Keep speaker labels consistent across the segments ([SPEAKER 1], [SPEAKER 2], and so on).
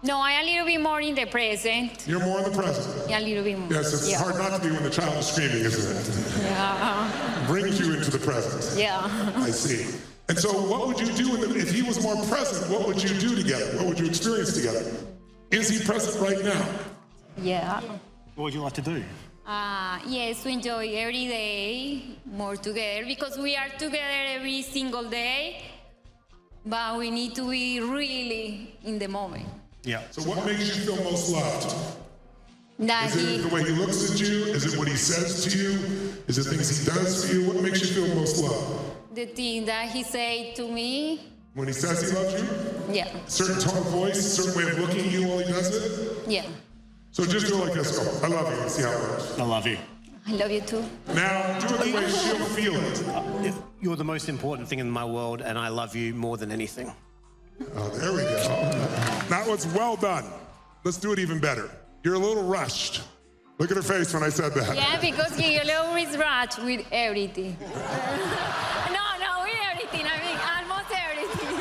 [SPEAKER 1] No, I'm a little bit more in the present.
[SPEAKER 2] You're more in the present.
[SPEAKER 1] Yeah, a little bit more.
[SPEAKER 2] Yes, it's hard not to be when the child is screaming, isn't it?
[SPEAKER 1] Yeah.
[SPEAKER 2] Brings you into the present.
[SPEAKER 1] Yeah.
[SPEAKER 2] I see. And so what would you do if he was more present? What would you do together? What would you experience together? Is he present right now?
[SPEAKER 1] Yeah.
[SPEAKER 3] What would you like to do?
[SPEAKER 1] Yes, we enjoy every day more together because we are together every single day, but we need to be really in the moment.
[SPEAKER 3] Yeah.
[SPEAKER 2] So what makes you feel most loved?
[SPEAKER 1] That
[SPEAKER 2] Is it the way he looks at you? Is it what he says to you? Is it things he does for you? What makes you feel most loved?
[SPEAKER 1] the thing that he said to me.
[SPEAKER 2] When he says he loves you?
[SPEAKER 1] Yeah.
[SPEAKER 2] Certain tone of voice, certain way of looking at you while he does it?
[SPEAKER 1] Yeah.
[SPEAKER 2] So just do it like this, go. I love you, see how it works.
[SPEAKER 3] I love you.
[SPEAKER 1] I love you too.
[SPEAKER 2] Now, do it the way she'll feel it.
[SPEAKER 3] You're the most important thing in my world, and I love you more than anything.
[SPEAKER 2] Oh, there we go. That was well done. Let's do it even better. You're a little rushed. Look at her face when I said that.
[SPEAKER 1] Yeah, because he always rush with everything. No, with everything. I mean, almost everything.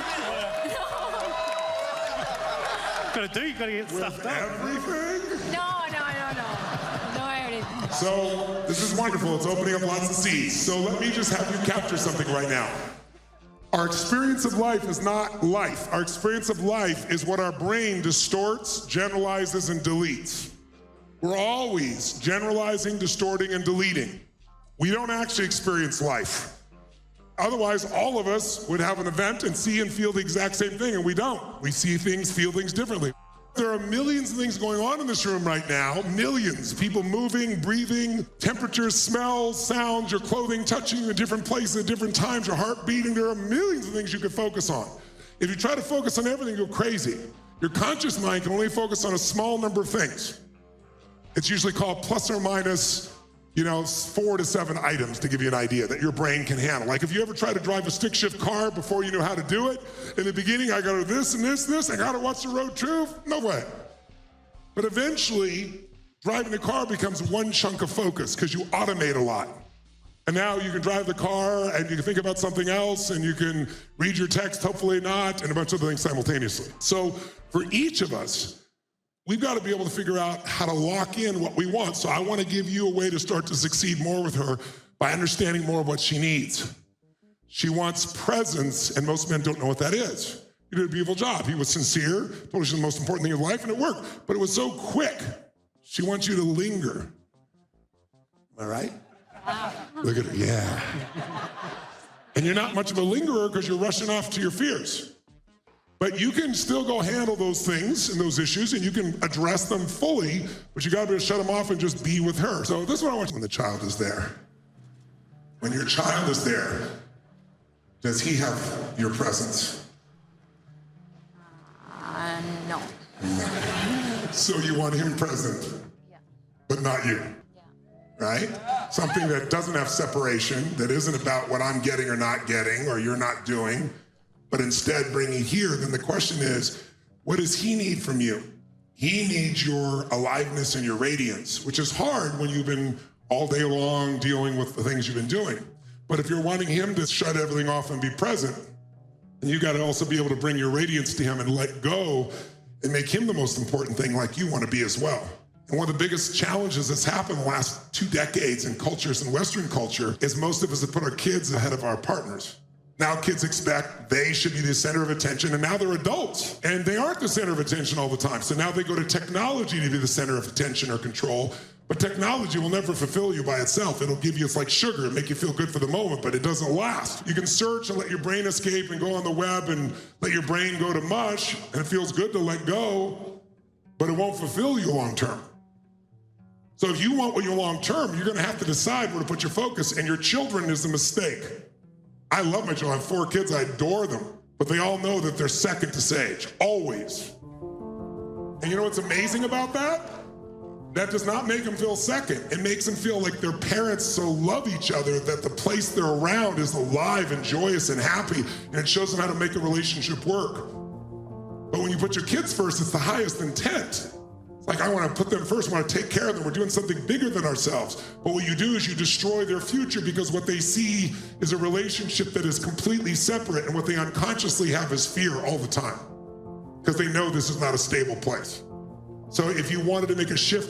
[SPEAKER 3] You gotta get stuff done.
[SPEAKER 2] Everything?
[SPEAKER 1] No, everything.
[SPEAKER 2] So, this is wonderful. It's opening up lots of seeds. So let me just have you capture something right now. Our experience of life is not life. Our experience of life is what our brain distorts, generalizes, and deletes. We're always generalizing, distorting, and deleting. We don't actually experience life. Otherwise, all of us would have an event and see and feel the exact same thing, and we don't. We see things, feel things differently. There are millions of things going on in this room right now, millions. People moving, breathing, temperatures, smells, sounds, your clothing touching you in different places at different times, your heart beating. There are millions of things you could focus on. If you try to focus on everything, you go crazy. Your conscious mind can only focus on a small number of things. It's usually called plus or minus, 4 to 7 items to give you an idea that your brain can handle. Like if you ever try to drive a stick shift car before you knew how to do it, in the beginning I gotta do this and this, I gotta watch the road too, no way. But eventually, driving the car becomes one chunk of focus because you automate a lot. And now you can drive the car and you can think about something else and you can read your text, hopefully not, and a bunch of other things simultaneously. So for each of us, we've got to be able to figure out how to lock in what we want. So I want to give you a way to start to succeed more with her by understanding more of what she needs. She wants presence, and most men don't know what that is. You did a beautiful job. He was sincere, told her she's the most important thing in life, and it worked. But it was so quick. She wants you to linger. Am I right? Look at her, yeah. And you're not much of a lingerer because you're rushing off to your fears. But you can still go handle those things and those issues, and you can address them fully, but you gotta be able to shut them off and just be with her. So this is what I want when the child is there. When your child is there, does he have your presence?
[SPEAKER 1] No.
[SPEAKER 2] So you want him present, but not you, right? Something that doesn't have separation, that isn't about what I'm getting or not getting, or you're not doing, but instead bringing here, then the question is, what does he need from you? He needs your aliveness and your radiance, which is hard when you've been all day long dealing with the things you've been doing. But if you're wanting him to shut everything off and be present, then you gotta also be able to bring your radiance to him and let go and make him the most important thing like you wanna be as well. And one of the biggest challenges that's happened in the last 2 decades in cultures and Western culture is most of us have put our kids ahead of our partners. Now kids expect they should be the center of attention, and now they're adults, and they aren't the center of attention all the time. So now they go to technology to be the center of attention or control, but technology will never fulfill you by itself. It'll give you, it's like sugar, and make you feel good for the moment, but it doesn't last. You can search and let your brain escape and go on the web and let your brain go to mush, and it feels good to let go, but it won't fulfill you long term. So if you want what you long term, you're gonna have to decide where to put your focus, and your children is the mistake. I love my children. I have 4 kids. I adore them. But they all know that they're second to Sage, always. And you know what's amazing about that? That does not make them feel second. It makes them feel like their parents so love each other that the place they're around is alive and joyous and happy, and it shows them how to make a relationship work. But when you put your kids first, it's the highest intent. It's like, I want to put them first, I want to take care of them, we're doing something bigger than ourselves. But what you do is you destroy their future because what they see is a relationship that is completely separate, and what they unconsciously have is fear all the time. because they know this is not a stable place. So if you wanted to make a shift